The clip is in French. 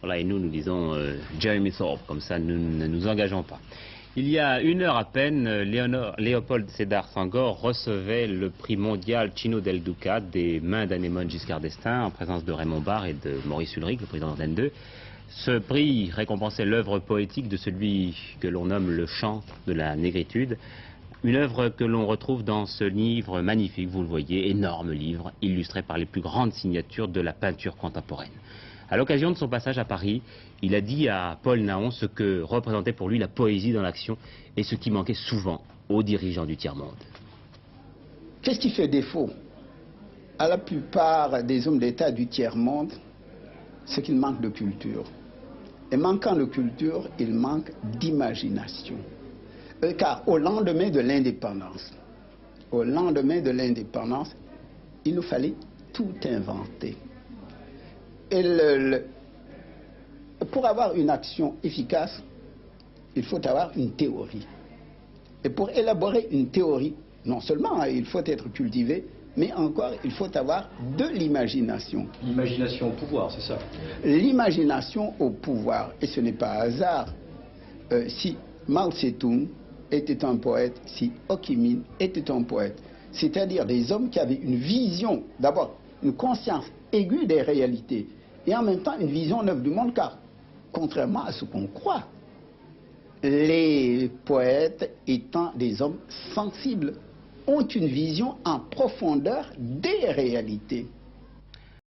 Voilà, et nous disons Jeremy Thorpe, comme ça nous ne nous engageons pas. Il y a une heure à peine, Léopold Sédar Senghor recevait le prix mondial Chino del Duca des mains d'Anémone Giscard d'Estaing en présence de Raymond Barre et de Maurice Ulrich, le président d'Antenne 2. Ce prix récompensait l'œuvre poétique de celui que l'on nomme le chant de la négritude. Une œuvre que l'on retrouve dans ce livre magnifique, vous le voyez, énorme livre, illustré par les plus grandes signatures de la peinture contemporaine. À l'occasion de son passage à Paris, il a dit à Paul Naon ce que représentait pour lui la poésie dans l'action et ce qui manquait souvent aux dirigeants du tiers-monde. Qu'est-ce qui fait défaut à la plupart des hommes d'État du tiers-monde? C'est qu'il manque de culture. Et manquant de culture, il manque d'imagination. Car au lendemain de l'indépendance, il nous fallait tout inventer. Et pour avoir une action efficace, il faut avoir une théorie. Et pour élaborer une théorie, non seulement il faut être cultivé, mais encore il faut avoir de l'imagination. L'imagination au pouvoir, c'est ça? L'imagination au pouvoir. Et ce n'est pas hasard si Mao Tse-tung était un poète, si Ho Chi Minh était un poète. C'est-à-dire des hommes qui avaient une vision, d'abord une conscience aiguë des réalités, et en même temps une vision neuve du monde, car contrairement à ce qu'on croit, les poètes étant des hommes sensibles ont une vision en profondeur des réalités.